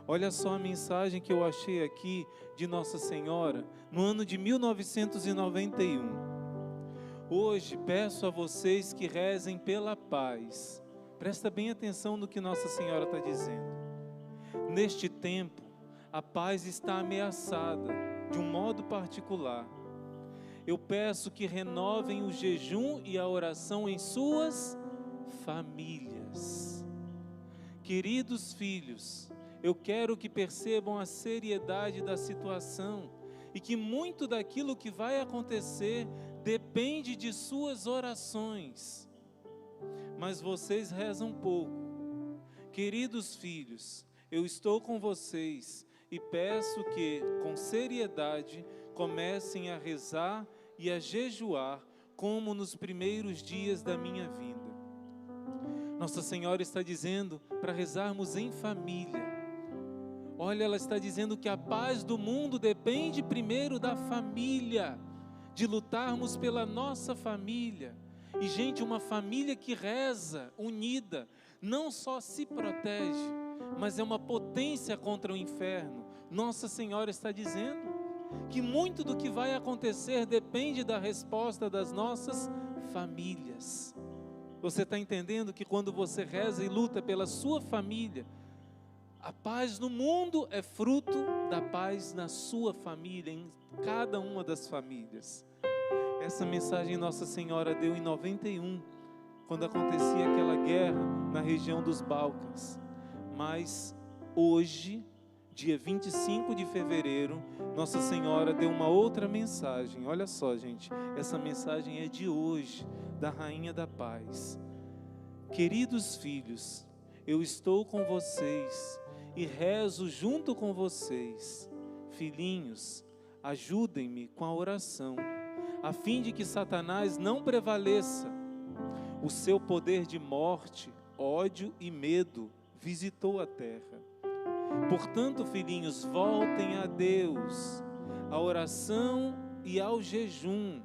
Olha só a mensagem que eu achei aqui de Nossa Senhora, no ano de 1991. Hoje peço a vocês que rezem pela paz. Presta bem atenção no que Nossa Senhora está dizendo. Neste tempo, a paz está ameaçada, de um modo particular. Eu peço que renovem o jejum e a oração em suas famílias. Queridos filhos, eu quero que percebam a seriedade da situação e que muito daquilo que vai acontecer depende de suas orações. Mas vocês rezam pouco. Queridos filhos, eu estou com vocês e peço que, com seriedade, comecem a rezar e a jejuar como nos primeiros dias da minha vinda. Nossa Senhora está dizendo para rezarmos em família. Olha, ela está dizendo que a paz do mundo depende primeiro da família, de lutarmos pela nossa família. E gente, uma família que reza, unida, não só se protege, mas é uma potência contra o inferno. Nossa Senhora está dizendo que muito do que vai acontecer depende da resposta das nossas famílias. Você está entendendo que quando você reza e luta pela sua família, a paz no mundo é fruto da paz na sua família, em cada uma das famílias. Essa mensagem Nossa Senhora deu em 91, quando acontecia aquela guerra na região dos Balcãs. Mas hoje, dia 25 de fevereiro, Nossa Senhora deu uma outra mensagem. Olha só, gente, essa mensagem é de hoje, da Rainha da Paz. Queridos filhos, eu estou com vocês e rezo junto com vocês. Filhinhos, ajudem-me com a oração, a fim de que Satanás não prevaleça. O seu poder de morte, ódio e medo visitou a terra. Portanto, filhinhos, voltem a Deus, à oração e ao jejum,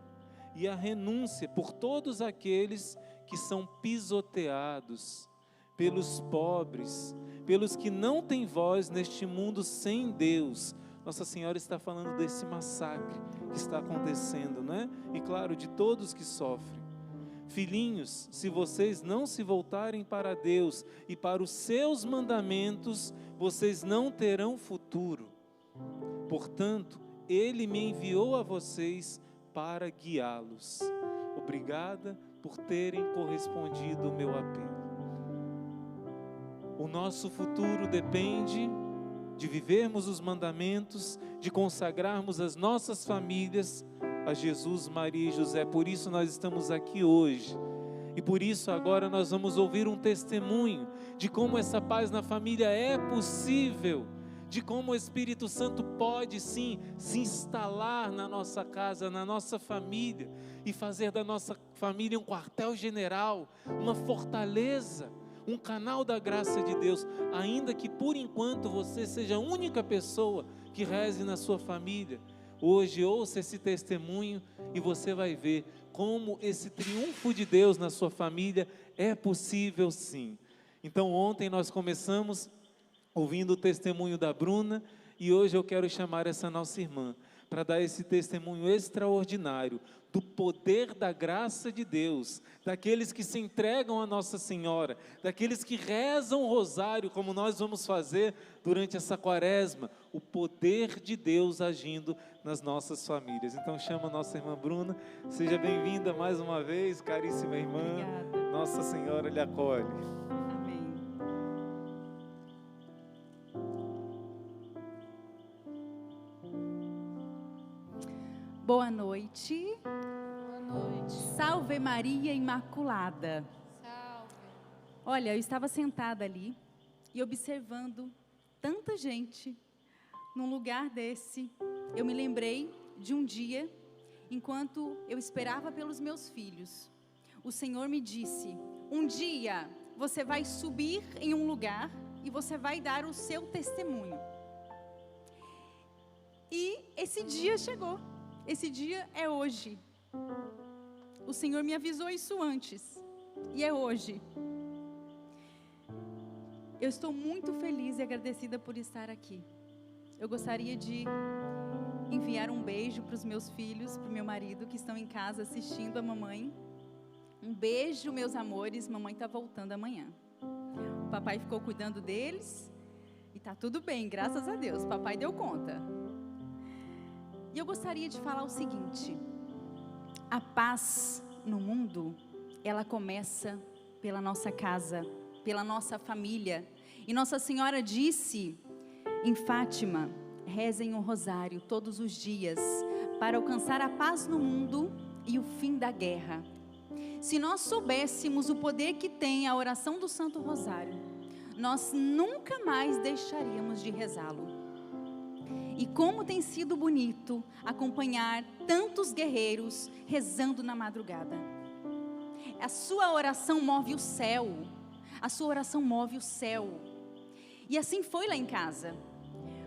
e à renúncia por todos aqueles que são pisoteados, pelos pobres, pelos que não têm voz neste mundo sem Deus. Nossa Senhora está falando desse massacre que está acontecendo, né? E claro, de todos que sofrem. Filhinhos, se vocês não se voltarem para Deus e para os seus mandamentos, vocês não terão futuro. Portanto, Ele me enviou a vocês para guiá-los. Obrigada por terem correspondido ao meu apelo. O nosso futuro depende de vivermos os mandamentos, de consagrarmos as nossas famílias a Jesus, Maria e José. Por isso nós estamos aqui hoje. E por isso agora nós vamos ouvir um testemunho de como essa paz na família é possível, de como o Espírito Santo pode sim se instalar na nossa casa, na nossa família, e fazer da nossa família um quartel-general, uma fortaleza, um canal da graça de Deus, ainda que por enquanto você seja a única pessoa que reze na sua família. Hoje ouça esse testemunho e você vai ver como esse triunfo de Deus na sua família é possível sim. Então ontem nós começamos ouvindo o testemunho da Bruna e hoje eu quero chamar essa nossa irmã para dar esse testemunho extraordinário do poder da graça de Deus, daqueles que se entregam a Nossa Senhora, daqueles que rezam o rosário, como nós vamos fazer durante essa quaresma, o poder de Deus agindo nas nossas famílias. Então chama a nossa irmã Bruna, seja bem-vinda mais uma vez, caríssima irmã. Obrigada. Nossa Senhora lhe acolhe. Amém. Boa noite. Boa noite. Salve Maria Imaculada. Salve. Olha, eu estava sentada ali e observando tanta gente num lugar desse. Eu me lembrei de um dia, enquanto eu esperava pelos meus filhos. O Senhor me disse: um dia você vai subir em um lugar e você vai dar o seu testemunho. E esse dia chegou. Esse dia é hoje. O Senhor me avisou isso antes. E é hoje. Eu estou muito feliz e agradecida por estar aqui. Eu gostaria de enviar um beijo para os meus filhos, para o meu marido que estão em casa assistindo a mamãe. Um beijo, meus amores, mamãe está voltando amanhã. O papai ficou cuidando deles e está tudo bem, graças a Deus, papai deu conta. E eu gostaria de falar o seguinte: a paz no mundo, ela começa pela nossa casa, pela nossa família. E Nossa Senhora disse em Fátima: rezem o rosário todos os dias para alcançar a paz no mundo e o fim da guerra. Se nós soubéssemos o poder que tem a oração do Santo Rosário, nós nunca mais deixaríamos de rezá-lo. E como tem sido bonito acompanhar tantos guerreiros rezando na madrugada. A sua oração move o céu. A sua oração move o céu. E assim foi lá em casa.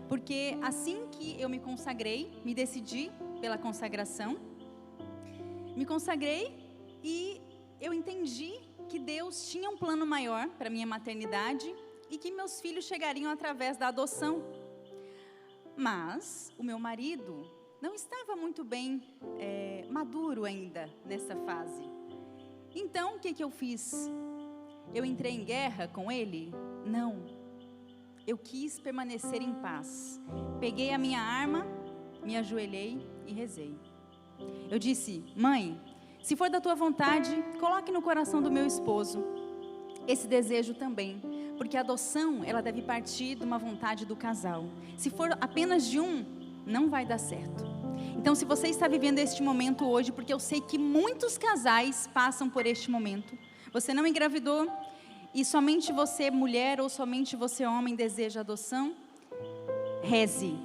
Porque assim que eu me consagrei, me decidi pela consagração, me consagrei e eu entendi que Deus tinha um plano maior para minha maternidade e que meus filhos chegariam através da adoção. Mas o meu marido não estava muito bem maduro ainda nessa fase. Então, o que eu fiz? Eu entrei em guerra com ele? Não. Eu quis permanecer em paz. Peguei a minha arma, me ajoelhei e rezei. Eu disse: mãe, se for da tua vontade, coloque no coração do meu esposo esse desejo também. Porque a adoção, ela deve partir de uma vontade do casal. Se for apenas de um, não vai dar certo. Então, se você está vivendo este momento hoje, porque eu sei que muitos casais passam por este momento, você não engravidou e somente você, mulher, ou somente você, homem, deseja adoção, reze,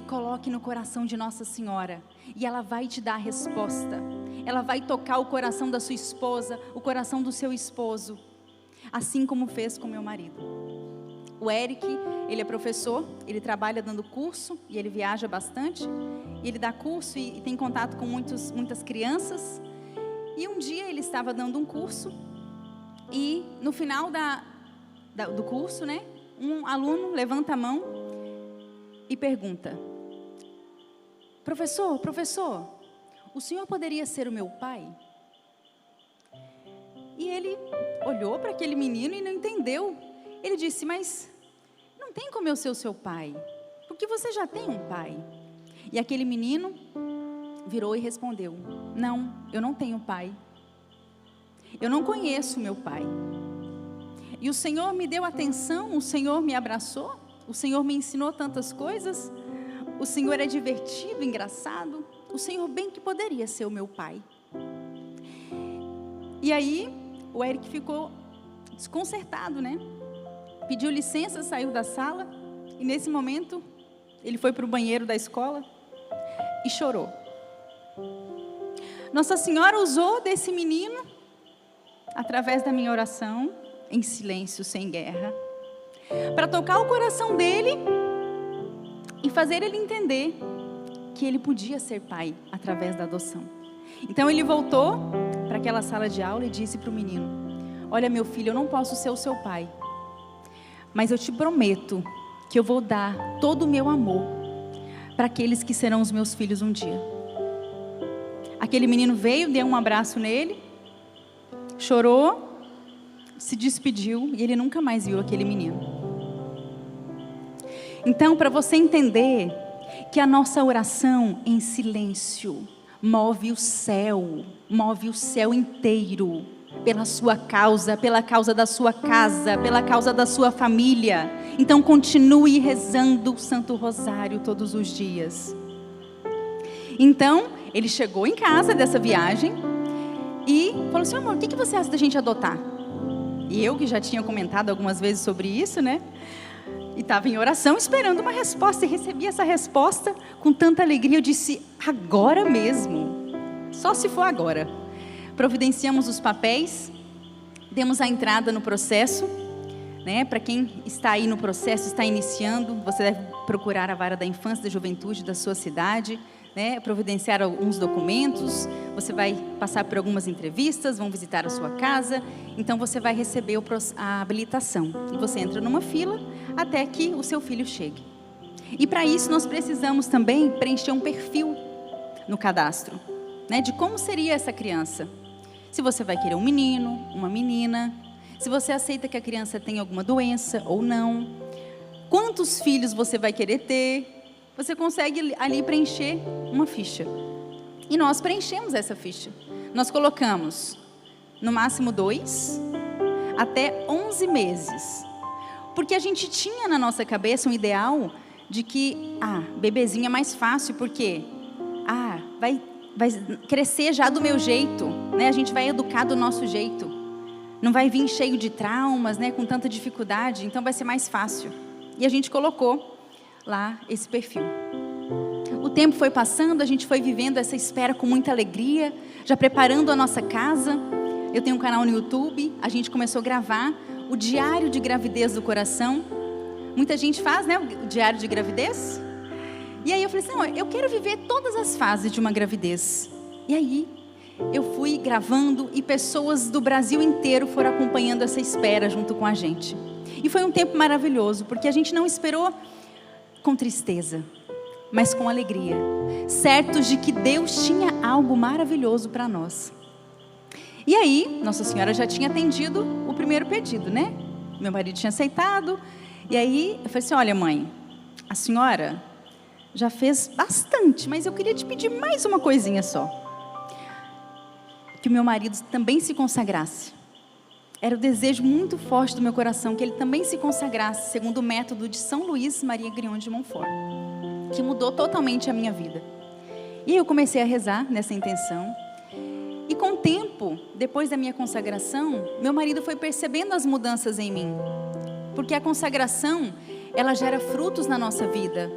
coloque no coração de Nossa Senhora, e ela vai te dar a resposta. Ela vai tocar o coração da sua esposa, o coração do seu esposo, assim como fez com meu marido. O Eric, ele é professor, ele trabalha dando curso e ele viaja bastante. E ele dá curso e tem contato com muitas crianças. E um dia ele estava dando um curso e no final do curso, né, um aluno levanta a mão e pergunta: professor, o senhor poderia ser o meu pai? E ele olhou para aquele menino e não entendeu. Ele disse: mas não tem como eu ser o seu pai, porque você já tem um pai. E aquele menino virou e respondeu: não, eu não tenho pai. Eu não conheço meu pai. E o Senhor me deu atenção, o Senhor me abraçou, o Senhor me ensinou tantas coisas. O Senhor é divertido, engraçado. O Senhor bem que poderia ser o meu pai. E aí o Eric ficou desconcertado, né? Pediu licença, saiu da sala. E nesse momento ele foi para o banheiro da escola e chorou. Nossa Senhora usou desse menino, através da minha oração, em silêncio, sem guerra, para tocar o coração dele e fazer ele entender que ele podia ser pai através da adoção. Então ele voltou para aquela sala de aula e disse para o menino: olha, meu filho, eu não posso ser o seu pai, mas eu te prometo que eu vou dar todo o meu amor para aqueles que serão os meus filhos um dia. Aquele menino veio, deu um abraço nele, chorou, se despediu e ele nunca mais viu aquele menino. Então, para você entender que a nossa oração em silêncio move o céu inteiro, pela sua causa, pela causa da sua casa, pela causa da sua família. Então continue rezando o Santo Rosário todos os dias. Então ele chegou em casa dessa viagem e falou assim: amor, o que você acha da gente adotar? E eu, que já tinha comentado algumas vezes sobre isso, né, e estava em oração esperando uma resposta, e recebi essa resposta com tanta alegria. Eu disse: agora mesmo, só se for agora. Providenciamos os papéis, demos a entrada no processo, né? Para quem está aí no processo, está iniciando, você deve procurar a vara da infância e da juventude da sua cidade, né, providenciar alguns documentos, você vai passar por algumas entrevistas, vão visitar a sua casa, então você vai receber a habilitação. E você entra numa fila até que o seu filho chegue. E para isso nós precisamos também preencher um perfil no cadastro, né, de como seria essa criança. Se você vai querer um menino, uma menina, se você aceita que a criança tem alguma doença ou não, quantos filhos você vai querer ter. Você consegue ali preencher uma ficha. E nós preenchemos essa ficha. Nós colocamos no máximo 2 até 11 meses. Porque a gente tinha na nossa cabeça um ideal de que, bebezinho é mais fácil, porque vai crescer já do meu jeito, né? A gente vai educar do nosso jeito. Não vai vir cheio de traumas, né? Com tanta dificuldade, então vai ser mais fácil. E a gente colocou lá esse perfil. O tempo foi passando, a gente foi vivendo essa espera com muita alegria, já preparando a nossa casa. Eu tenho um canal no YouTube, a gente começou a gravar o diário de gravidez do coração. Muita gente faz, né, o diário de gravidez. E aí eu falei assim, não, eu quero viver todas as fases de uma gravidez. E aí eu fui gravando e pessoas do Brasil inteiro foram acompanhando essa espera junto com a gente. E foi um tempo maravilhoso, porque a gente não esperou com tristeza, mas com alegria, certos de que Deus tinha algo maravilhoso para nós. E aí, Nossa Senhora já tinha atendido o primeiro pedido, né? Meu marido tinha aceitado, e aí eu falei assim, olha mãe, a senhora já fez bastante, mas eu queria te pedir mais uma coisinha só. Que o meu marido também se consagrasse. Era o desejo muito forte do meu coração que ele também se consagrasse, segundo o método de São Luís Maria Grignion de Montfort, que mudou totalmente a minha vida. E aí eu comecei a rezar nessa intenção. E com o tempo, depois da minha consagração, meu marido foi percebendo as mudanças em mim. Porque a consagração, ela gera frutos na nossa vida.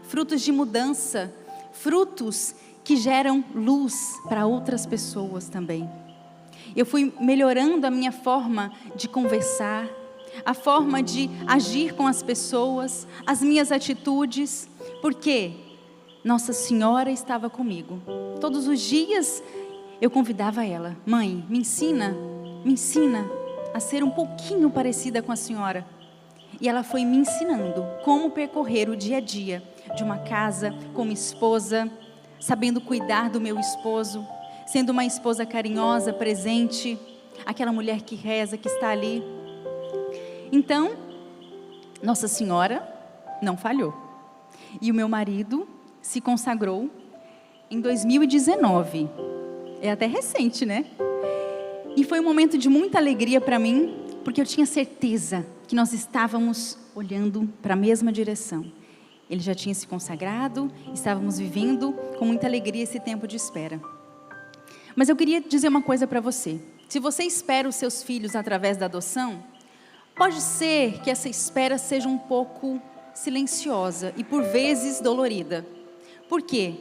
Frutos de mudança, frutos que geram luz para outras pessoas também. Eu fui melhorando a minha forma de conversar, a forma de agir com as pessoas, as minhas atitudes, porque Nossa Senhora estava comigo. Todos os dias eu convidava ela, mãe, me ensina a ser um pouquinho parecida com a senhora. E ela foi me ensinando como percorrer o dia a dia de uma casa como esposa, sabendo cuidar do meu esposo, sendo uma esposa carinhosa, presente, aquela mulher que reza, que está ali. Então, Nossa Senhora não falhou. E o meu marido se consagrou em 2019. É até recente, né? E foi um momento de muita alegria para mim, porque eu tinha certeza que nós estávamos olhando para a mesma direção. Ele já tinha se consagrado, estávamos vivendo com muita alegria esse tempo de espera. Mas eu queria dizer uma coisa para você. Se você espera os seus filhos através da adoção, pode ser que essa espera seja um pouco silenciosa e por vezes dolorida. Por quê?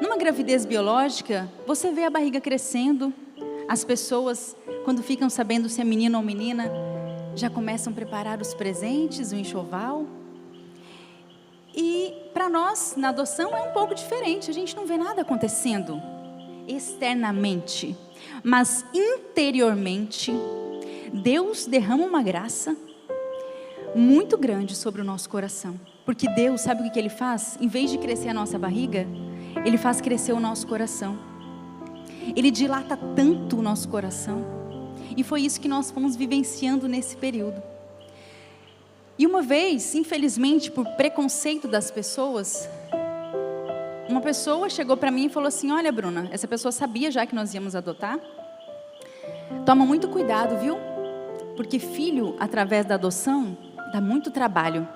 Numa gravidez biológica, você vê a barriga crescendo, as pessoas, quando ficam sabendo se é menino ou menina, já começam a preparar os presentes, o enxoval. E para nós, na adoção, é um pouco diferente, a gente não vê nada acontecendo externamente, mas interiormente, Deus derrama uma graça muito grande sobre o nosso coração. Porque Deus, sabe o que Ele faz? Em vez de crescer a nossa barriga, Ele faz crescer o nosso coração. Ele dilata tanto o nosso coração. E foi isso que nós fomos vivenciando nesse período. E uma vez, infelizmente, por preconceito das pessoas, uma pessoa chegou para mim e falou assim, olha Bruna, essa pessoa sabia já que nós íamos adotar. Toma muito cuidado, viu? Porque filho, através da adoção, dá muito trabalho.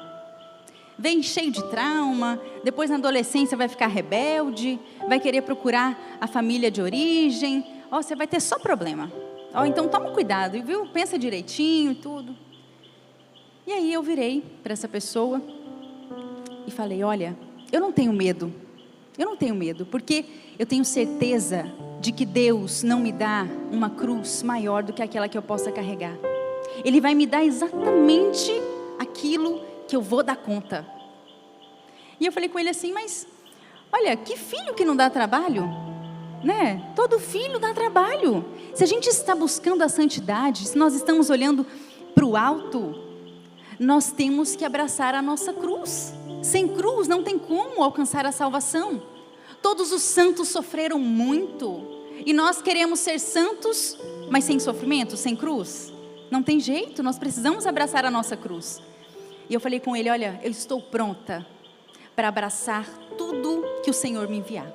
Vem cheio de trauma, depois na adolescência vai ficar rebelde, vai querer procurar a família de origem. Ó, você vai ter só problema. Ó, então toma cuidado, viu? Pensa direitinho e tudo. E aí eu virei para essa pessoa e falei, olha, eu não tenho medo, porque eu tenho certeza de que Deus não me dá uma cruz maior do que aquela que eu possa carregar. Ele vai me dar exatamente aquilo que eu vou dar conta. E eu falei com ele assim, mas Olha, que filho que não dá trabalho, né? Todo filho dá trabalho. Se a gente está buscando a santidade, se nós estamos olhando para o alto, nós temos que abraçar a nossa cruz. Sem cruz não tem como alcançar a salvação. Todos os santos sofreram muito, e nós queremos ser santos, mas sem sofrimento, sem cruz. Não tem jeito, nós precisamos abraçar a nossa cruz. E eu falei com ele, olha, eu estou pronta para abraçar tudo que o Senhor me enviar.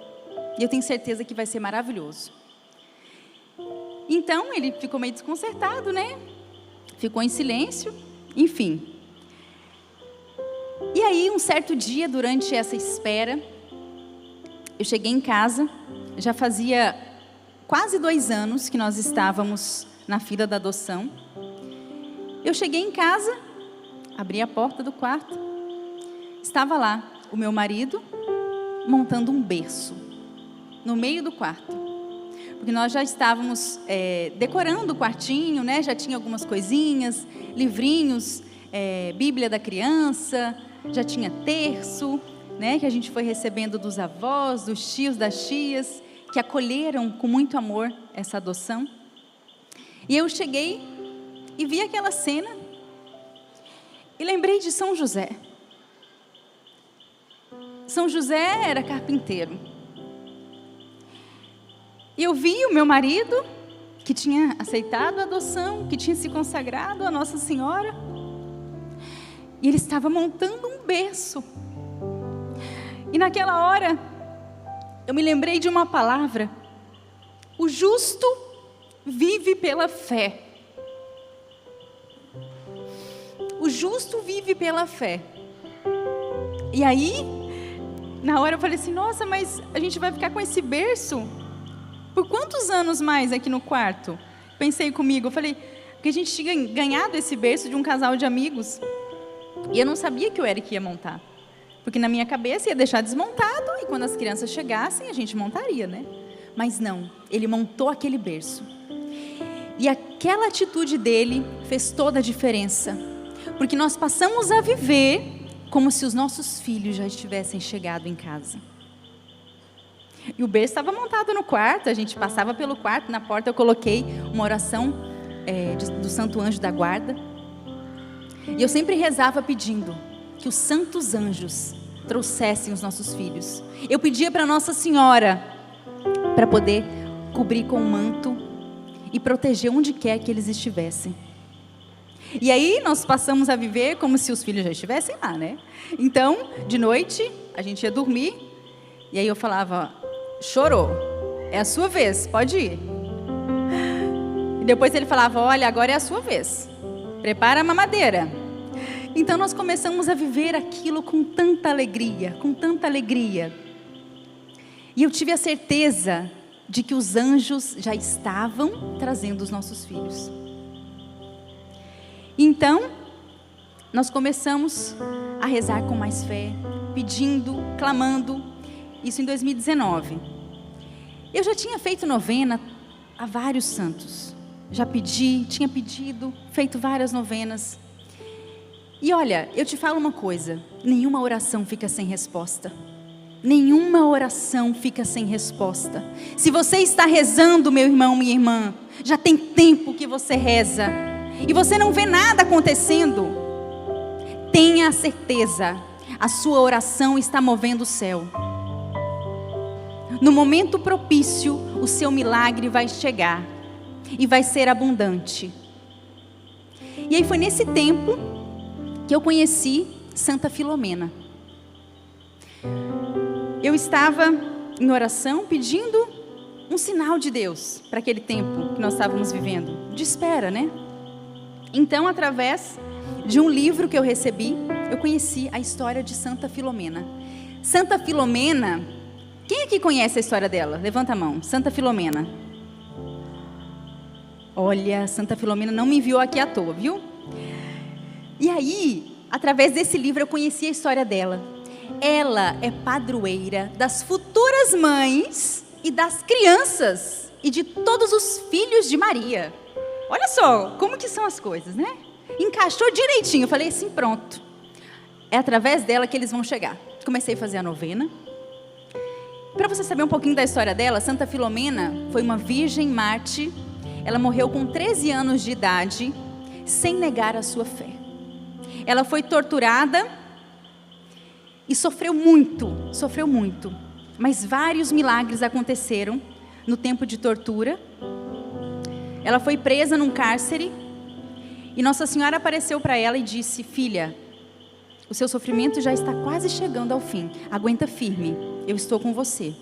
E eu tenho certeza que vai ser maravilhoso. Então, ele ficou meio desconcertado, né? Ficou em silêncio, enfim. E aí, um certo dia, durante essa espera, eu cheguei em casa, já fazia quase 2 anos que nós estávamos na fila da adoção. Eu cheguei em casa, abri a porta do quarto, estava lá o meu marido montando um berço no meio do quarto, porque nós já estávamos decorando o quartinho, né? Já tinha algumas coisinhas, livrinhos, Bíblia da criança, já tinha terço, né? Que a gente foi recebendo dos avós, dos tios, das tias, que acolheram com muito amor essa adoção. E eu cheguei e vi aquela cena e lembrei de São José. São José era carpinteiro. E eu vi o meu marido, que tinha aceitado a adoção, que tinha se consagrado a Nossa Senhora, e ele estava montando um berço. E naquela hora, eu me lembrei de uma palavra: o justo vive pela fé. O justo vive pela fé. E aí, na hora eu falei assim, nossa, mas a gente vai ficar com esse berço por quantos anos mais aqui no quarto? Pensei comigo, eu falei, porque a gente tinha ganhado esse berço de um casal de amigos. E eu não sabia que o Eric ia montar. Porque na minha cabeça ia deixar desmontado e quando as crianças chegassem a gente montaria, né? Mas não, ele montou aquele berço. E aquela atitude dele fez toda a diferença. Porque nós passamos a viver como se os nossos filhos já estivessem chegado em casa. E o berço estava montado no quarto, a gente passava pelo quarto, na porta eu coloquei uma oração do Santo Anjo da Guarda. E eu sempre rezava pedindo que os santos anjos trouxessem os nossos filhos. Eu pedia para Nossa Senhora para poder cobrir com um manto e proteger onde quer que eles estivessem. E aí nós passamos a viver como se os filhos já estivessem lá, né? Então, de noite, a gente ia dormir, e aí eu falava, chorou, é a sua vez, pode ir. E depois ele falava, olha, agora é a sua vez, prepara a mamadeira. Então nós começamos a viver aquilo com tanta alegria, com tanta alegria. E eu tive a certeza de que os anjos já estavam trazendo os nossos filhos. Então, nós começamos a rezar com mais fé, pedindo, clamando, isso em 2019. Eu já tinha feito novena a vários santos, tinha pedido, feito várias novenas. E olha, eu te falo uma coisa, nenhuma oração fica sem resposta. Nenhuma oração fica sem resposta. Se você está rezando, meu irmão, minha irmã, já tem tempo que você reza, e você não vê nada acontecendo, tenha a certeza, a sua oração está movendo o céu. No momento propício, o seu milagre vai chegar, e vai ser abundante. E aí foi nesse tempo que eu conheci Santa Filomena. Eu estava em oração pedindo um sinal de Deus para aquele tempo que nós estávamos vivendo, de espera, né? Então, através de um livro que eu recebi, eu conheci a história de Santa Filomena. Santa Filomena, quem aqui conhece a história dela? Levanta a mão. Santa Filomena. Olha, Santa Filomena não me enviou aqui à toa, viu? E aí, através desse livro, eu conheci a história dela. Ela é padroeira das futuras mães e das crianças e de todos os filhos de Maria. Olha só, como que são as coisas, né? Encaixou direitinho, eu falei assim, pronto. É através dela que eles vão chegar. Comecei a fazer a novena. para você saber um pouquinho da história dela, Santa Filomena foi uma virgem mártir. Ela morreu com 13 anos de idade, sem negar a sua fé. Ela foi torturada e sofreu muito, mas vários milagres aconteceram no tempo de tortura. Ela foi presa num cárcere e Nossa Senhora apareceu para ela e disse: filha, o seu sofrimento já está quase chegando ao fim, aguenta firme, eu estou com você.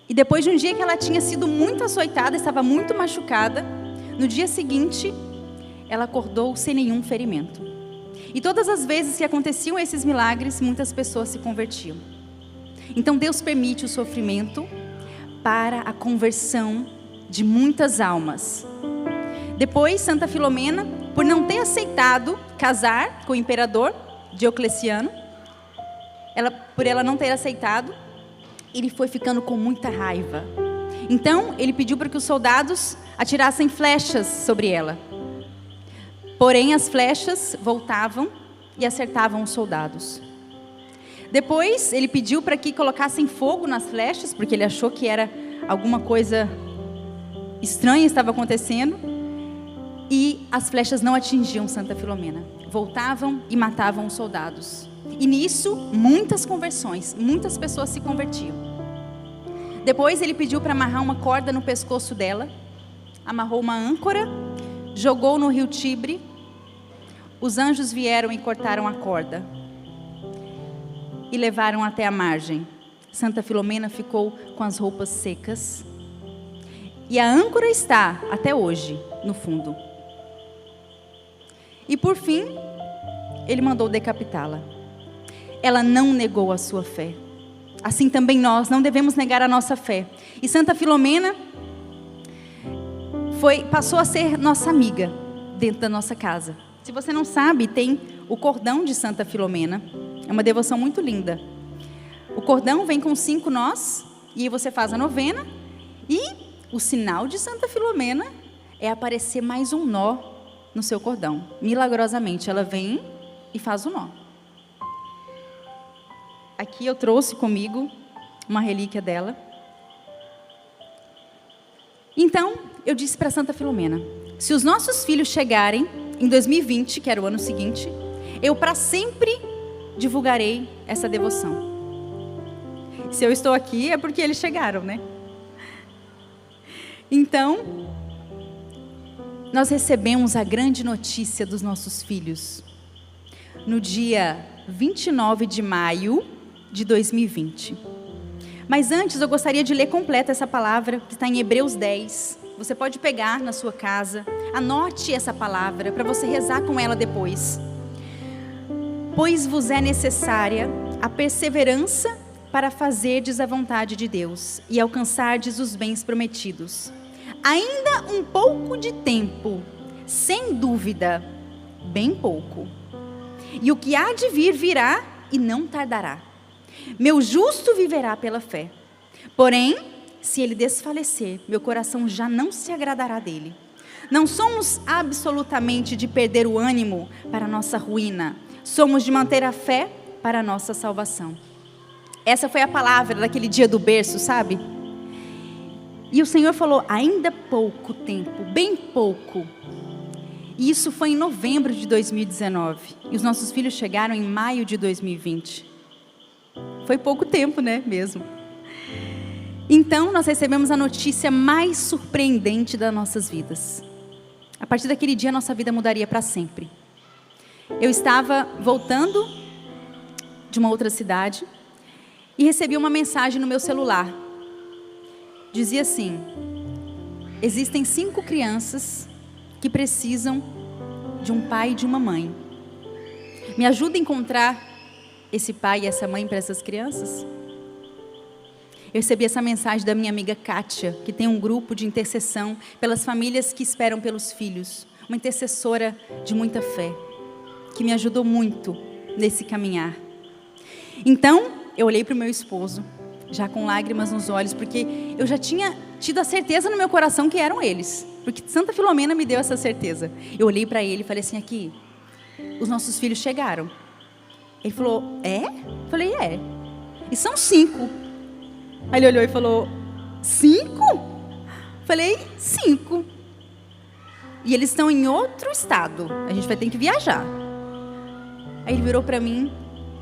E depois de um dia que ela tinha sido muito açoitada, estava muito machucada, no dia seguinte, ela acordou sem nenhum ferimento. E todas as vezes que aconteciam esses milagres, muitas pessoas se convertiam. Então Deus permite o sofrimento para a conversão de muitas almas. Depois, Santa Filomena, por não ter aceitado casar com o imperador Diocleciano, por ela não ter aceitado, ele foi ficando com muita raiva. Então, ele pediu para que os soldados atirassem flechas sobre ela. Porém, as flechas voltavam e acertavam os soldados. Depois, ele pediu para que colocassem fogo nas flechas, porque ele achou que era alguma coisa estranha estava acontecendo. E as flechas não atingiam Santa Filomena. Voltavam e matavam os soldados. E nisso, muitas conversões, muitas pessoas se convertiam. Depois, ele pediu para amarrar uma corda no pescoço dela. Amarrou uma âncora, jogou no rio Tibre. Os anjos vieram e cortaram a corda e levaram até a margem. Santa Filomena ficou com as roupas secas. E a âncora está, até hoje, no fundo. E por fim, ele mandou decapitá-la. Ela não negou a sua fé. Assim também nós não devemos negar a nossa fé. E Santa Filomena passou a ser nossa amiga dentro da nossa casa. Se você não sabe, tem o cordão de Santa Filomena. É uma devoção muito linda. O cordão vem com 5 nós, e aí você faz a novena, e o sinal de Santa Filomena é aparecer mais um nó no seu cordão. Milagrosamente, ela vem e faz o nó. Aqui eu trouxe comigo uma relíquia dela. Então, eu disse para Santa Filomena: se os nossos filhos chegarem em 2020, que era o ano seguinte, eu para sempre divulgarei essa devoção. Se eu estou aqui é porque eles chegaram, né? Então, nós recebemos a grande notícia dos nossos filhos no dia 29 de maio de 2020. Mas antes eu gostaria de ler completa essa palavra que está em Hebreus 10. Você pode pegar na sua casa, anote essa palavra para você rezar com ela depois. Pois vos é necessária a perseverança para fazerdes a vontade de Deus e alcançardes os bens prometidos. Ainda um pouco de tempo, sem dúvida, bem pouco. E o que há de vir virá e não tardará. Meu justo viverá pela fé. Porém, se ele desfalecer, meu coração já não se agradará dele. Não somos absolutamente de perder o ânimo para a nossa ruína. Somos de manter a fé para a nossa salvação. Essa foi a palavra daquele dia do berço, sabe? E o Senhor falou: ainda pouco tempo, bem pouco. E isso foi em novembro de 2019. E os nossos filhos chegaram em maio de 2020. Foi pouco tempo, né, mesmo. Então, nós recebemos a notícia mais surpreendente das nossas vidas. A partir daquele dia, nossa vida mudaria para sempre. Eu estava voltando de uma outra cidade e recebi uma mensagem no meu celular. Dizia assim: existem 5 crianças que precisam de um pai e de uma mãe. Me ajuda a encontrar esse pai e essa mãe para essas crianças? Eu recebi essa mensagem da minha amiga Kátia, que tem um grupo de intercessão pelas famílias que esperam pelos filhos. Uma intercessora de muita fé, que me ajudou muito nesse caminhar. Então, eu olhei para o meu esposo, já com lágrimas nos olhos, porque eu já tinha tido a certeza no meu coração que eram eles. Porque Santa Filomena me deu essa certeza. Eu olhei para ele e falei assim: aqui, os nossos filhos chegaram. Ele falou: é? Eu falei: é. E são 5. Aí ele olhou e falou, 5? Falei, 5. E eles estão em outro estado. A gente vai ter que viajar. Aí ele virou para mim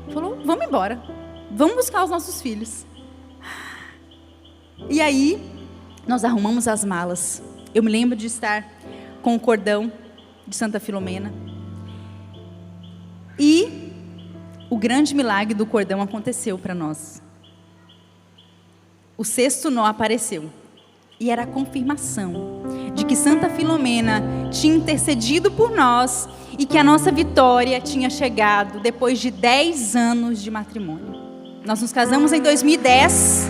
e falou, vamos embora. Vamos buscar os nossos filhos. E aí, nós arrumamos as malas. Eu me lembro de estar com o cordão de Santa Filomena. E o grande milagre do cordão aconteceu para nós. O 6º nó apareceu. E era a confirmação de que Santa Filomena tinha intercedido por nós e que a nossa vitória tinha chegado depois de 10 anos de matrimônio. Nós nos casamos em 2010.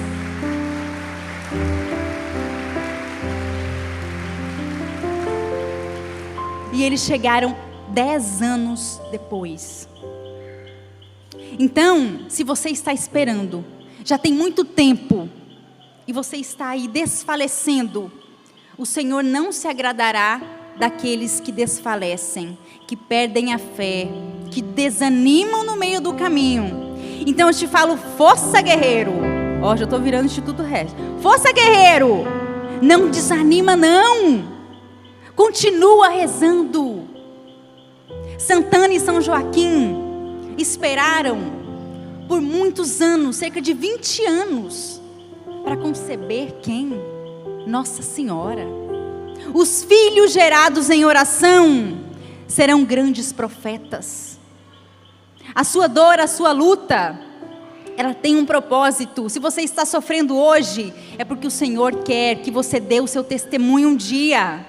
E eles chegaram 10 anos depois. Então, se você está esperando, já tem muito tempo, e você está aí desfalecendo, o Senhor não se agradará daqueles que desfalecem, que perdem a fé, que desanimam no meio do caminho. Então eu te falo, força guerreiro. Ó, já estou virando Instituto Regis. Força guerreiro, não desanima não, continua rezando. Santana e São Joaquim esperaram por muitos anos, cerca de 20 anos, para conceber quem? Nossa Senhora. Os filhos gerados em oração serão grandes profetas. A sua dor, a sua luta, ela tem um propósito. Se você está sofrendo hoje, é porque o Senhor quer que você dê o seu testemunho um dia.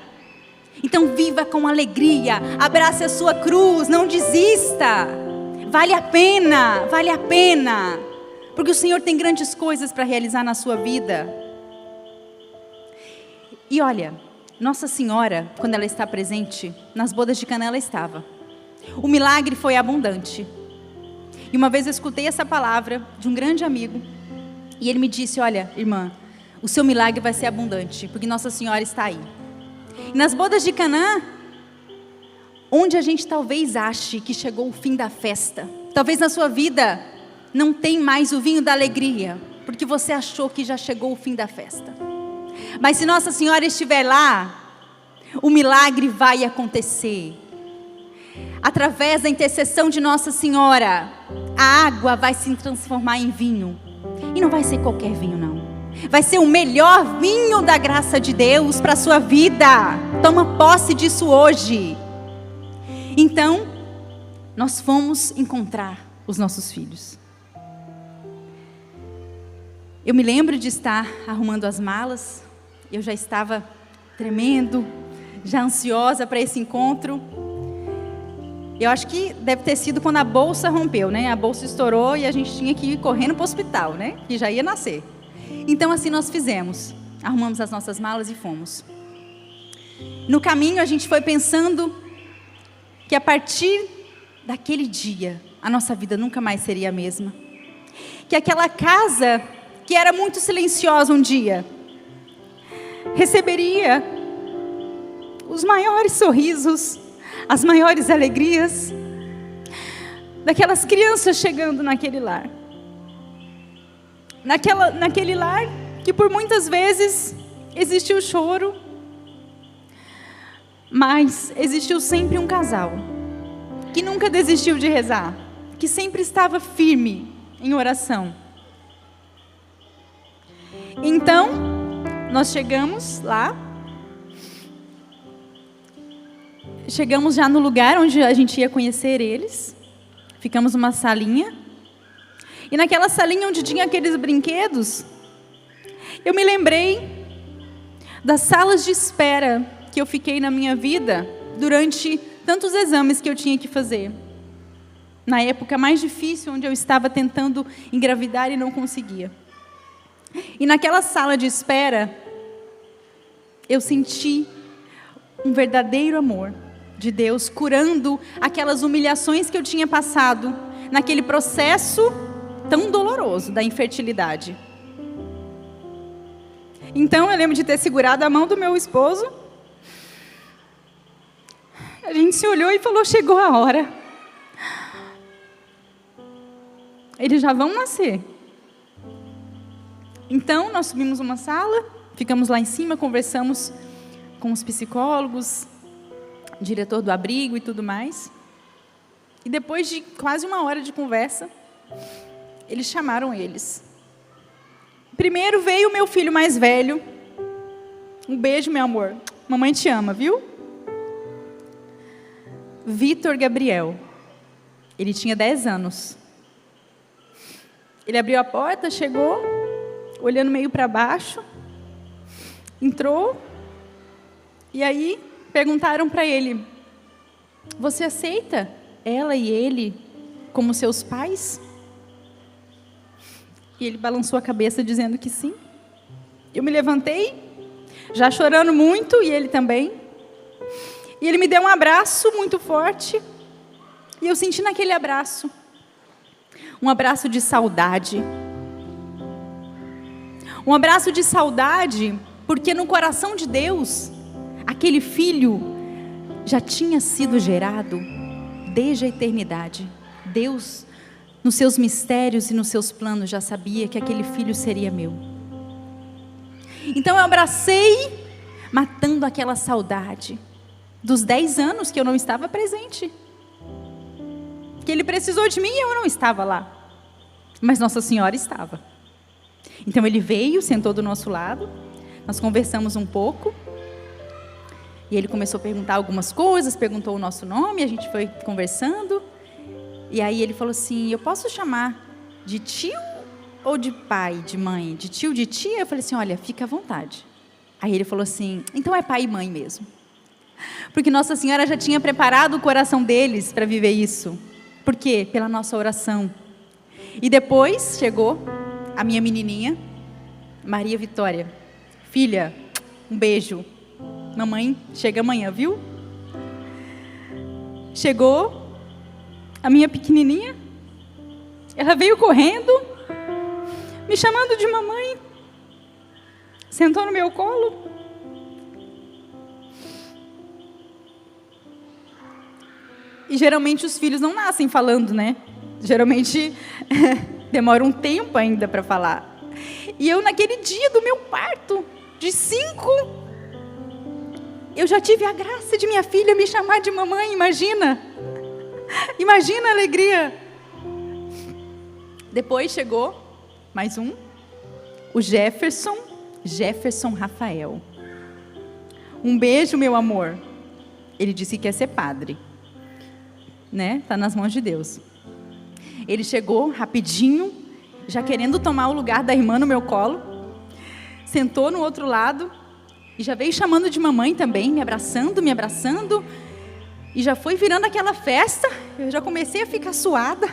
Então viva com alegria, abrace a sua cruz, não desista. Vale a pena, vale a pena. Porque o Senhor tem grandes coisas para realizar na sua vida. E olha, Nossa Senhora, quando ela está presente, nas bodas de Caná ela estava. O milagre foi abundante. E uma vez eu escutei essa palavra de um grande amigo. E ele me disse, olha, irmã, o seu milagre vai ser abundante, porque Nossa Senhora está aí. E nas bodas de Caná, onde a gente talvez ache que chegou o fim da festa, talvez na sua vida não tem mais o vinho da alegria, porque você achou que já chegou o fim da festa. Mas se Nossa Senhora estiver lá, o milagre vai acontecer. Através da intercessão de Nossa Senhora, a água vai se transformar em vinho. E não vai ser qualquer vinho não. Vai ser o melhor vinho da graça de Deus para a sua vida. Toma posse disso hoje. Então, nós fomos encontrar os nossos filhos. Eu me lembro de estar arrumando as malas. Eu já estava tremendo, já ansiosa para esse encontro. Eu acho que deve ter sido quando a bolsa rompeu, né? A bolsa estourou e a gente tinha que ir correndo para o hospital, né? Que já ia nascer. Então assim nós fizemos. Arrumamos as nossas malas e fomos. No caminho a gente foi pensando que a partir daquele dia, a nossa vida nunca mais seria a mesma. Que aquela casa que era muito silenciosa um dia, receberia os maiores sorrisos, as maiores alegrias, daquelas crianças chegando naquele lar. Naquele lar que por muitas vezes existiu choro, mas existiu sempre um casal, que nunca desistiu de rezar, que sempre estava firme em oração. Então, nós chegamos lá, chegamos já no lugar onde a gente ia conhecer eles, ficamos numa salinha, e naquela salinha onde tinha aqueles brinquedos, eu me lembrei das salas de espera que eu fiquei na minha vida durante tantos exames que eu tinha que fazer. Na época mais difícil, onde eu estava tentando engravidar e não conseguia. E naquela sala de espera, eu senti um verdadeiro amor de Deus, curando aquelas humilhações que eu tinha passado naquele processo tão doloroso da infertilidade. Então eu lembro de ter segurado a mão do meu esposo. A gente se olhou e falou, chegou a hora. Eles já vão nascer. Então, nós subimos uma sala, ficamos lá em cima, conversamos com os psicólogos, diretor do abrigo e tudo mais. E depois de quase 1 hora de conversa, eles chamaram eles. Primeiro veio o meu filho mais velho. Um beijo, meu amor. Mamãe te ama, viu? Vitor Gabriel. Ele tinha 10 anos. Ele abriu a porta, chegou, olhando meio para baixo, entrou, e aí perguntaram para ele: você aceita ela e ele como seus pais? E ele balançou a cabeça dizendo que sim. Eu me levantei, já chorando muito, e ele também. E ele me deu um abraço muito forte, e eu senti naquele abraço um abraço de saudade. Um abraço de saudade, porque no coração de Deus, aquele filho já tinha sido gerado desde a eternidade. Deus, nos seus mistérios e nos seus planos, já sabia que aquele filho seria meu. Então eu abracei, matando aquela saudade dos 10 anos que eu não estava presente. Que ele precisou de mim e eu não estava lá. Mas Nossa Senhora estava. Então ele veio, sentou do nosso lado, nós conversamos um pouco, e ele começou a perguntar algumas coisas, perguntou o nosso nome, a gente foi conversando, e aí ele falou assim: eu posso chamar de tio ou de pai, de mãe? De tio, de tia? Eu falei assim: olha, fica à vontade. Aí ele falou assim: então é pai e mãe mesmo. Porque Nossa Senhora já tinha preparado o coração deles para viver isso. Por quê? Pela nossa oração. E depois chegou a minha menininha, Maria Vitória. Filha, um beijo. Mamãe chega amanhã, viu? Chegou a minha pequenininha. Ela veio correndo, me chamando de mamãe. Sentou no meu colo. E geralmente os filhos não nascem falando, né? Geralmente demora um tempo ainda para falar. E eu, naquele dia do meu parto, de 5, eu já tive a graça de minha filha me chamar de mamãe, imagina. Imagina a alegria. Depois chegou mais um, o Jefferson Rafael. Um beijo, meu amor. Ele disse que quer ser padre. Né? Tá nas mãos de Deus. Ele chegou rapidinho, já querendo tomar o lugar da irmã no meu colo, sentou no outro lado e já veio chamando de mamãe também, me abraçando, e já foi virando aquela festa. Eu já comecei a ficar suada,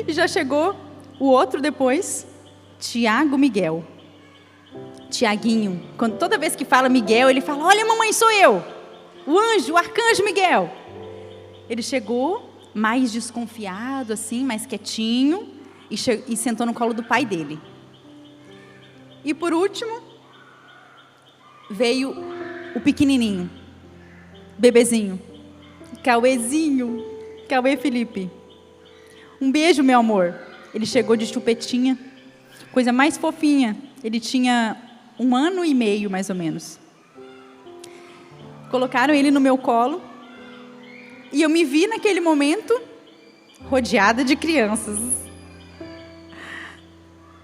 e já chegou o outro depois, Tiago Miguel. Tiaguinho, toda vez que fala Miguel, ele fala: olha, mamãe, sou eu, o anjo, o arcanjo Miguel. Ele chegou mais desconfiado, assim, mais quietinho, e sentou no colo do pai dele. E por último, veio o pequenininho, bebezinho, Cauê Felipe. Um beijo, meu amor. Ele chegou de chupetinha, coisa mais fofinha. Ele tinha 1 ano e meio, mais ou menos. Colocaram ele no meu colo, e eu me vi naquele momento rodeada de crianças.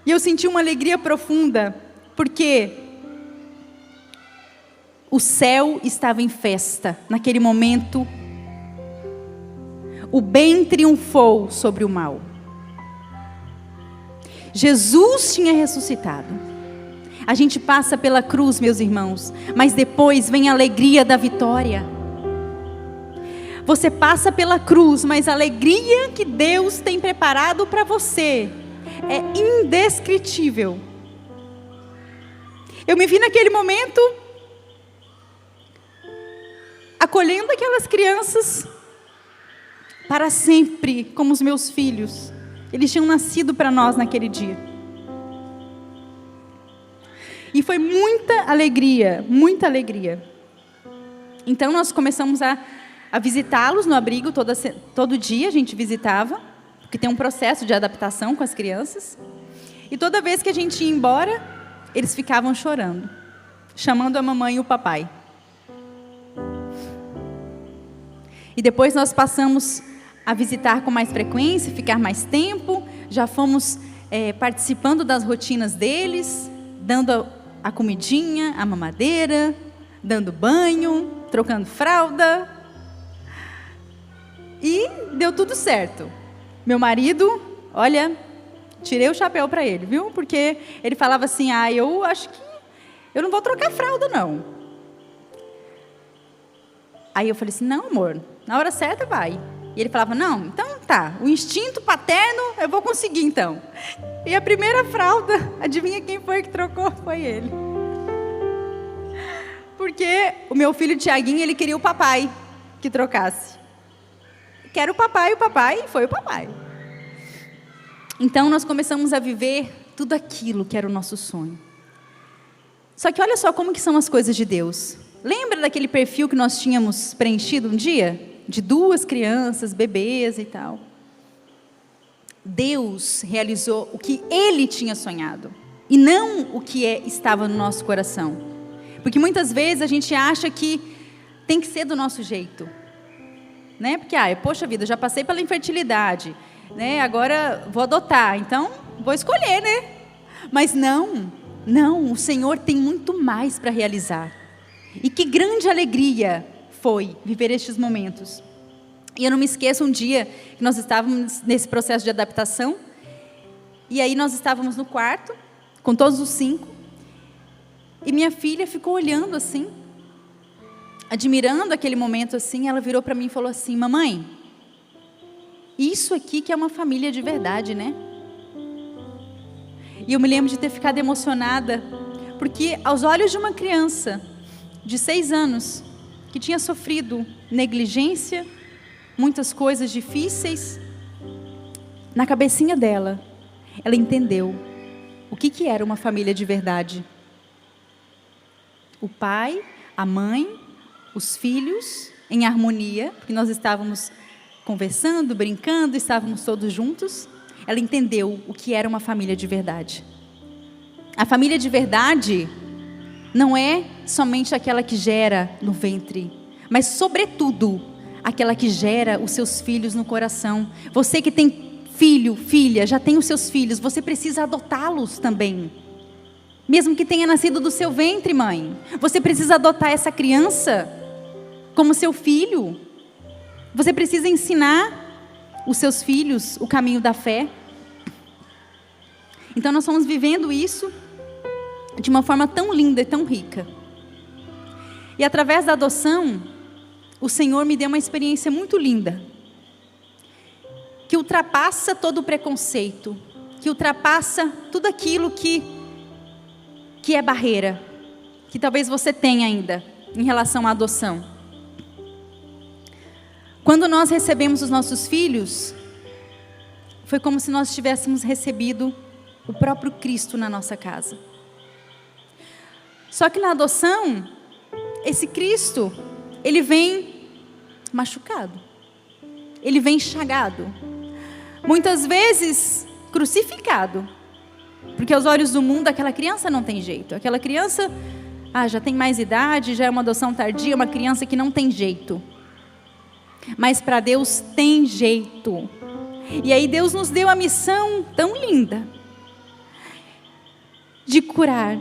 E eu senti uma alegria profunda, porque o céu estava em festa. Naquele momento, o bem triunfou sobre o mal. Jesus tinha ressuscitado. A gente passa pela cruz, meus irmãos, mas depois vem a alegria da vitória. Você passa pela cruz, mas a alegria que Deus tem preparado para você é indescritível. Eu me vi naquele momento acolhendo aquelas crianças para sempre, como os meus filhos. Eles tinham nascido para nós naquele dia. E foi muita alegria, muita alegria. Então nós começamos a visitá-los no abrigo, todo dia a gente visitava, porque tem um processo de adaptação com as crianças. E toda vez que a gente ia embora, eles ficavam chorando, chamando a mamãe e o papai. E depois nós passamos a visitar com mais frequência, ficar mais tempo, já fomos participando das rotinas deles, dando a comidinha, a mamadeira, dando banho, trocando fralda. E deu tudo certo. Meu marido, olha, tirei o chapéu para ele, viu? Porque ele falava assim, eu acho que eu não vou trocar fralda, não. Aí eu falei assim, não, amor, na hora certa vai. E ele falava, não, então tá, o instinto paterno eu vou conseguir então. E a primeira fralda, adivinha quem foi que trocou? Foi ele. Porque o meu filho Tiaguinho, ele queria o papai que trocasse. Quero o papai foi o papai. Então nós começamos a viver tudo aquilo que era o nosso sonho. Só que olha só como que são as coisas de Deus. Lembra daquele perfil que nós tínhamos preenchido um dia? De 2 crianças, bebês e tal. Deus realizou o que Ele tinha sonhado. E não o que estava no nosso coração. Porque muitas vezes a gente acha que tem que ser do nosso jeito. Né? Porque, poxa vida, já passei pela infertilidade. Né? Agora vou adotar, então vou escolher, né? Mas não, o Senhor tem muito mais para realizar. E que grande alegria foi viver estes momentos. E eu não me esqueço um dia que nós estávamos nesse processo de adaptação, e aí nós estávamos no quarto, com todos os 5, e minha filha ficou olhando assim, admirando aquele momento assim, ela virou para mim e falou assim, mamãe, isso aqui que é uma família de verdade, né? E eu me lembro de ter ficado emocionada, porque aos olhos de uma criança de 6 anos, que tinha sofrido negligência, muitas coisas difíceis, na cabecinha dela, ela entendeu o que era uma família de verdade. O pai, a mãe, os filhos, em harmonia, porque nós estávamos conversando, brincando, estávamos todos juntos. Ela entendeu o que era uma família de verdade. A família de verdade não é somente aquela que gera no ventre, mas sobretudo aquela que gera os seus filhos no coração. Você que tem filho, filha, já tem os seus filhos, você precisa adotá-los também. Mesmo que tenha nascido do seu ventre, mãe, você precisa adotar essa criança como seu filho. Você precisa ensinar os seus filhos o caminho da fé. Então nós estamos vivendo isso de uma forma tão linda e tão rica. E através da adoção, o Senhor me deu uma experiência muito linda, que ultrapassa todo o preconceito, que ultrapassa tudo aquilo que é barreira, que talvez você tenha ainda em relação à adoção. Quando nós recebemos os nossos filhos, foi como se nós tivéssemos recebido o próprio Cristo na nossa casa. Só que na adoção, esse Cristo, ele vem machucado, ele vem chagado, muitas vezes crucificado, porque aos olhos do mundo aquela criança não tem jeito, aquela criança já tem mais idade, já é uma adoção tardia, uma criança que não tem jeito, mas para Deus tem jeito. E aí Deus nos deu a missão tão linda de curar,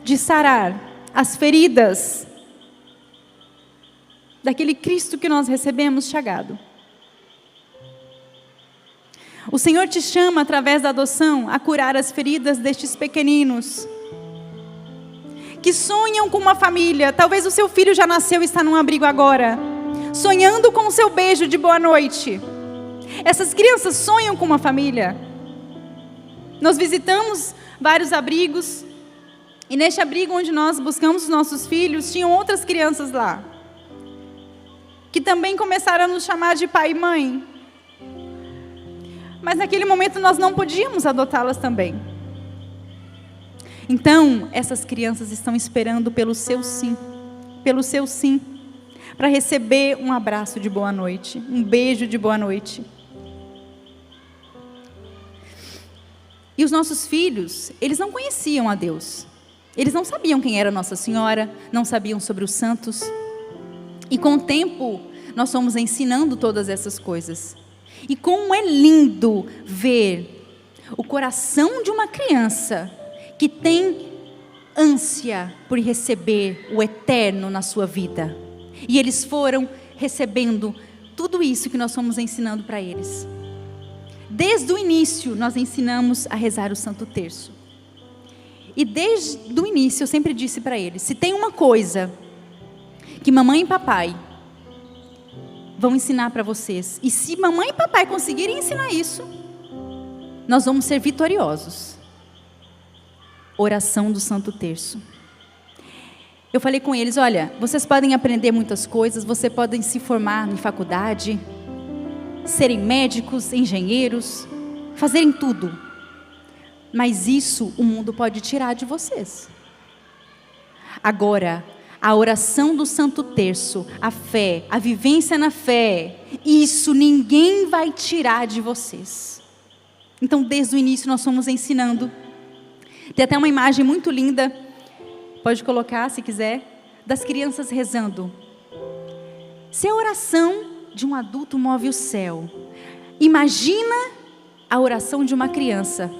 de sarar as feridas daquele Cristo que nós recebemos chagado. O Senhor te chama através da adoção a curar as feridas destes pequeninos que sonham com uma família. Talvez o seu filho já nasceu e está num abrigo agora, sonhando com o seu beijo de boa noite. Essas crianças sonham com uma família. Nós visitamos vários abrigos, e neste abrigo onde nós buscamos os nossos filhos, tinham outras crianças lá, que também começaram a nos chamar de pai e mãe. Mas naquele momento nós não podíamos adotá-las também. Então, essas crianças estão esperando pelo seu sim, para receber um abraço de boa noite, um beijo de boa noite. E os nossos filhos, eles não conheciam a Deus. Eles não sabiam quem era Nossa Senhora, não sabiam sobre os santos. E com o tempo, nós fomos ensinando todas essas coisas. E como é lindo ver o coração de uma criança que tem ânsia por receber o eterno na sua vida. E eles foram recebendo tudo isso que nós fomos ensinando para eles. Desde o início, nós ensinamos a rezar o Santo Terço. E desde o início, eu sempre disse para eles, se tem uma coisa que mamãe e papai vão ensinar para vocês, e se mamãe e papai conseguirem ensinar isso, nós vamos ser vitoriosos. Oração do Santo Terço. Eu falei com eles, olha, vocês podem aprender muitas coisas, vocês podem se formar em faculdade, serem médicos, engenheiros, fazerem tudo. Mas isso o mundo pode tirar de vocês. Agora, a oração do Santo Terço, a fé, a vivência na fé, isso ninguém vai tirar de vocês. Então, desde o início nós fomos ensinando. Tem até uma imagem muito linda, pode colocar se quiser, das crianças rezando. Se a oração de um adulto move o céu, imagina a oração de uma criança.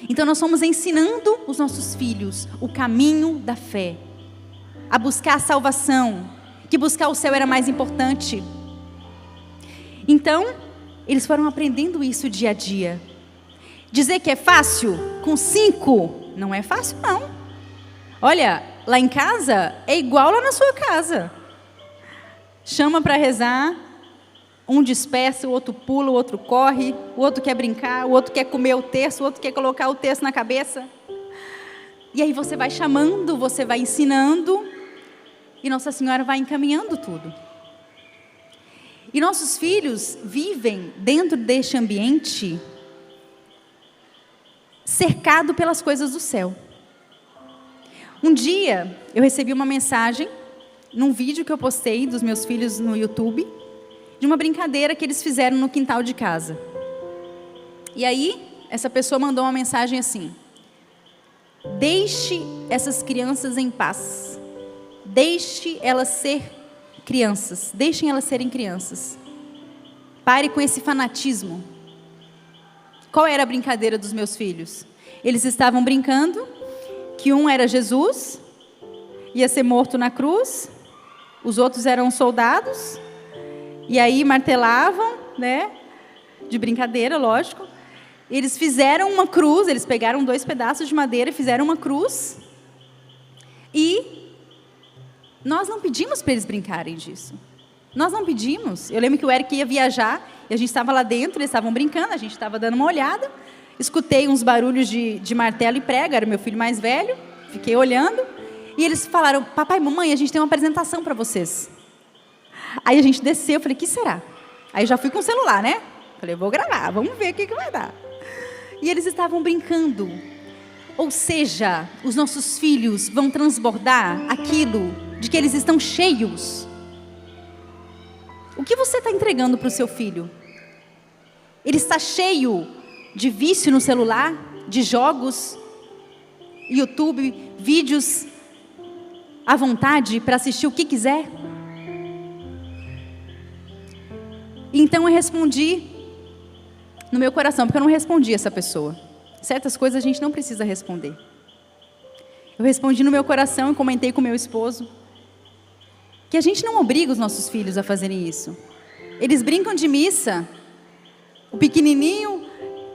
Então nós fomos ensinando os nossos filhos o caminho da fé, a buscar a salvação, que buscar o céu era mais importante. Então, eles foram aprendendo isso dia a dia. Dizer que é fácil, com 5, não é fácil não. Olha, lá em casa, é igual lá na sua casa. Chama para rezar, um dispersa, o outro pula, o outro corre, o outro quer brincar, o outro quer comer o terço, o outro quer colocar o terço na cabeça. E aí você vai chamando, você vai ensinando, e Nossa Senhora vai encaminhando tudo. E nossos filhos vivem dentro deste ambiente cercado pelas coisas do céu. Um dia, eu recebi uma mensagem, num vídeo que eu postei dos meus filhos no YouTube, de uma brincadeira que eles fizeram no quintal de casa. E aí, essa pessoa mandou uma mensagem assim: deixe essas crianças em paz. Deixe elas ser crianças. Deixem elas serem crianças. Pare com esse fanatismo. Qual era a brincadeira dos meus filhos? Eles estavam brincando que um era Jesus, ia ser morto na cruz, os outros eram soldados, e aí martelavam, né? De brincadeira, lógico. Eles fizeram uma cruz, eles pegaram 2 pedaços de madeira e fizeram uma cruz. E nós não pedimos para eles brincarem disso. Nós não pedimos. Eu lembro que o Eric ia viajar, e a gente estava lá dentro, eles estavam brincando, a gente estava dando uma olhada. Escutei uns barulhos de martelo e prego, era meu filho mais velho, fiquei olhando. E eles falaram, papai, mamãe, a gente tem uma apresentação para vocês. Aí a gente desceu, eu falei, que será? Aí já fui com o celular, né? Falei, vou gravar, vamos ver o que vai dar. E eles estavam brincando. Ou seja, os nossos filhos vão transbordar aquilo de que eles estão cheios. O que você está entregando para o seu filho? Ele está cheio de vício no celular, de jogos, YouTube, vídeos à vontade para assistir o que quiser? Então eu respondi no meu coração, porque eu não respondi essa pessoa. Certas coisas a gente não precisa responder. Eu respondi no meu coração e comentei com meu esposo que a gente não obriga os nossos filhos a fazerem isso. Eles brincam de missa, o pequenininho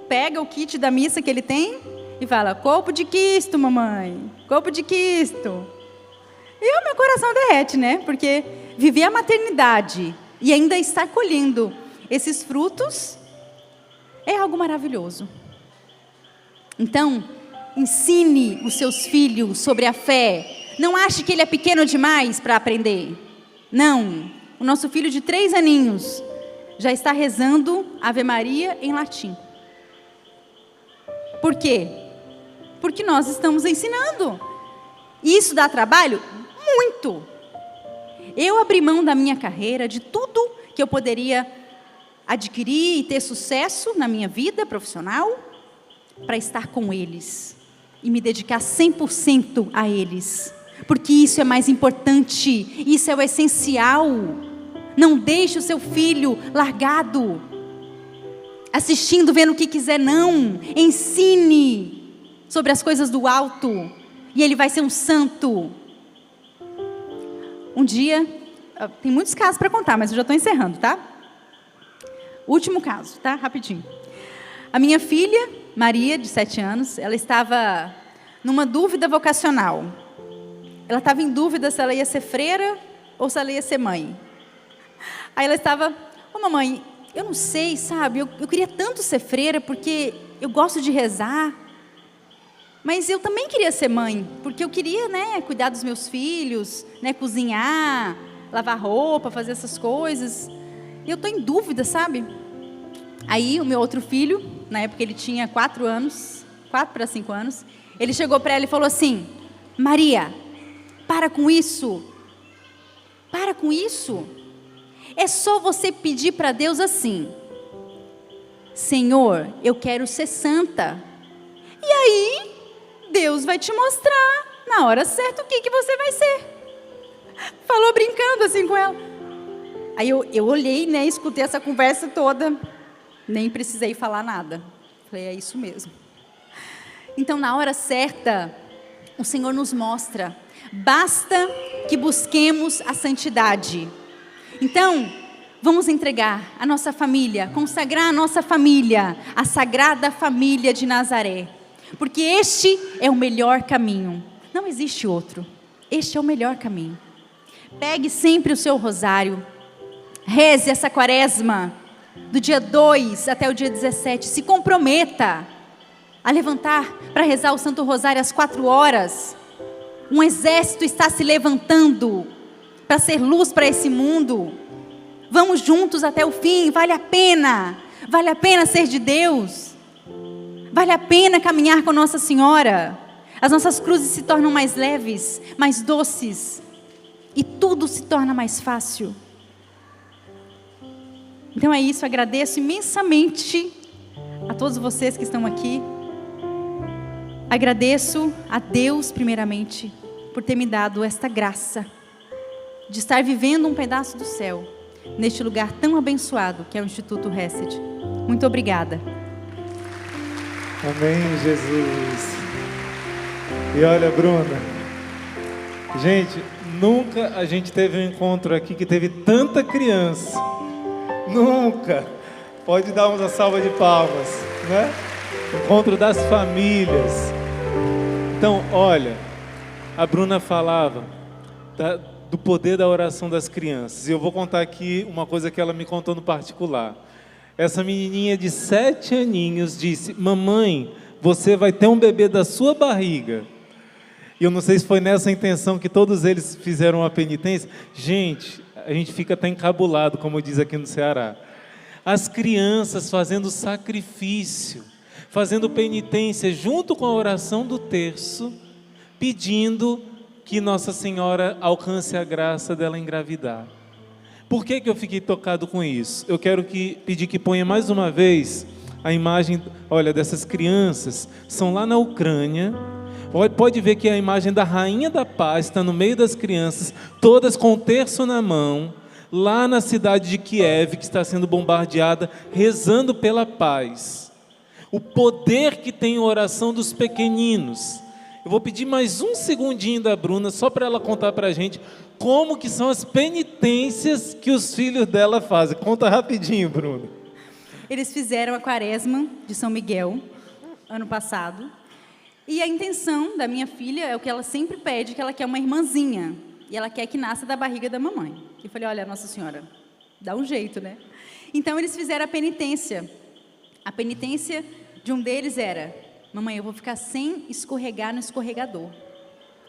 pega o kit da missa que ele tem e fala, corpo de Cristo, mamãe, corpo de Cristo. E o meu coração derrete, né? Porque viver a maternidade e ainda estar colhendo esses frutos é algo maravilhoso. Então, ensine os seus filhos sobre a fé. Não ache que ele é pequeno demais para aprender. Não. O nosso filho de 3 aninhos já está rezando Ave Maria em latim. Por quê? Porque nós estamos ensinando. E isso dá trabalho? Muito. Eu abri mão da minha carreira, de tudo que eu poderia adquirir e ter sucesso na minha vida profissional, para estar com eles. e me dedicar 100% a eles. Porque isso é mais importante, isso é o essencial. Não deixe o seu filho largado, assistindo, vendo o que quiser, não. Ensine sobre as coisas do alto, e ele vai ser um santo. Um dia, tem muitos casos para contar, mas eu já estou encerrando, tá? Último caso, tá? Rapidinho. A minha filha, Maria, de 7 anos, ela estava numa dúvida vocacional. Ela estava em dúvida se ela ia ser freira ou se ela ia ser mãe. Aí ela estava, mamãe, eu não sei, sabe, eu queria tanto ser freira porque eu gosto de rezar, mas eu também queria ser mãe, porque eu queria, né, cuidar dos meus filhos, né, cozinhar, lavar roupa, fazer essas coisas. E eu estou em dúvida, sabe? Aí o meu outro filho, na época ele tinha 4 anos, 4 para 5 anos, ele chegou para ela e falou assim, Maria, para com isso. Para com isso. É só você pedir para Deus assim, Senhor, eu quero ser santa. E aí, Deus vai te mostrar, na hora certa, o que você vai ser. Falou brincando assim com ela. Aí eu olhei, né, escutei essa conversa toda, nem precisei falar nada. Falei, é isso mesmo. Então, na hora certa, o Senhor nos mostra. Basta que busquemos a santidade. Então, vamos entregar a nossa família, consagrar a nossa família, a Sagrada Família de Nazaré. Porque este é o melhor caminho. Não existe outro. Este é o melhor caminho. Pegue sempre o seu rosário. Reze essa quaresma, do dia 2 até o dia 17. Se comprometa a levantar para rezar o Santo Rosário às 4 horas. Um exército está se levantando para ser luz para esse mundo. Vamos juntos até o fim, vale a pena ser de Deus, vale a pena caminhar com Nossa Senhora. As nossas cruzes se tornam mais leves, mais doces, e tudo se torna mais fácil. Então é isso, agradeço imensamente a todos vocês que estão aqui. Agradeço a Deus, primeiramente, por ter me dado esta graça de estar vivendo um pedaço do céu, neste lugar tão abençoado que é o Instituto Hesed. Muito obrigada. Amém, Jesus. E olha, Bruna, gente, nunca a gente teve um encontro aqui que teve tanta criança. Nunca. Pode dar uma salva de palmas, né? Encontro das famílias. Então, olha, a Bruna falava do poder da oração das crianças. E eu vou contar aqui uma coisa que ela me contou no particular. Essa menininha de 7 aninhos disse, mamãe, você vai ter um bebê da sua barriga. E eu não sei se foi nessa intenção que todos eles fizeram a penitência. Gente, a gente fica até encabulado, como diz aqui no Ceará. As crianças fazendo sacrifício, fazendo penitência junto com a oração do terço, pedindo que Nossa Senhora alcance a graça dela engravidar. Por que eu fiquei tocado com isso? Eu quero pedir que ponha mais uma vez a imagem, olha, dessas crianças, são lá na Ucrânia. Pode ver que a imagem da Rainha da Paz está no meio das crianças, todas com o terço na mão, lá na cidade de Kiev, que está sendo bombardeada, rezando pela paz. O poder que tem a oração dos pequeninos. Eu vou pedir mais um segundinho da Bruna, só para ela contar para a gente como que são as penitências que os filhos dela fazem. Conta rapidinho, Bruna. Eles fizeram a quaresma de São Miguel, ano passado. E a intenção da minha filha é o que ela sempre pede, que ela quer uma irmãzinha. E ela quer que nasça da barriga da mamãe. Eu falei, olha, Nossa Senhora, dá um jeito, né? Então, eles fizeram a penitência. A penitência de um deles era, mamãe, eu vou ficar sem escorregar no escorregador.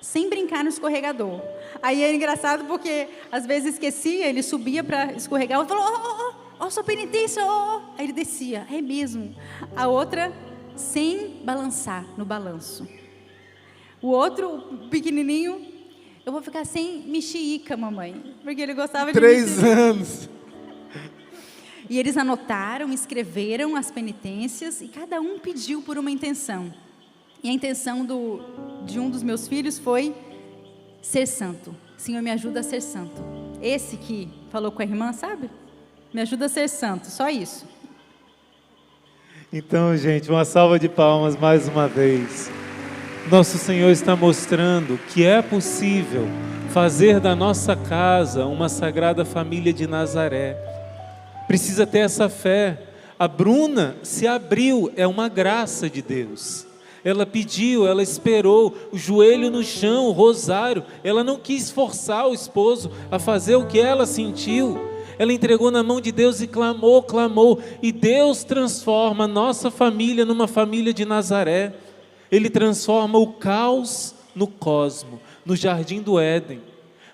Sem brincar no escorregador. Aí era engraçado porque, às vezes, esquecia, ele subia para escorregar, e falou, ó, sua penitência, ó. Aí ele descia, é mesmo. A outra, sem balançar no balanço. O outro, o pequenininho, eu vou ficar sem mexerica, mamãe. Porque ele gostava de 3 anos. E eles anotaram, escreveram as penitências e cada um pediu por uma intenção. E a intenção de um dos meus filhos foi ser santo. Senhor, me ajuda a ser santo. Esse que falou com a irmã, sabe? Me ajuda a ser santo, só isso. Então, gente, uma salva de palmas mais uma vez. Nosso Senhor está mostrando que é possível fazer da nossa casa uma sagrada família de Nazaré. Precisa ter essa fé. A Bruna se abriu, é uma graça de Deus. Ela pediu, ela esperou, o joelho no chão, o rosário. Ela não quis forçar o esposo a fazer o que ela sentiu. Ela entregou na mão de Deus e clamou, clamou. E Deus transforma a nossa família numa família de Nazaré. Ele transforma o caos no cosmo, no jardim do Éden.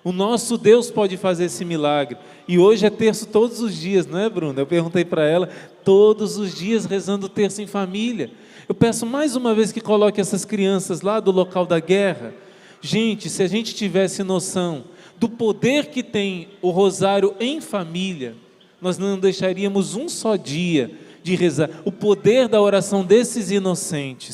O nosso Deus pode fazer esse milagre. E hoje é terço todos os dias, não é, Bruna? Eu perguntei para ela, todos os dias rezando o terço em família. Eu peço mais uma vez que coloque essas crianças lá do local da guerra. Gente, se a gente tivesse noção do poder que tem o rosário em família, nós não deixaríamos um só dia de rezar. O poder da oração desses inocentes.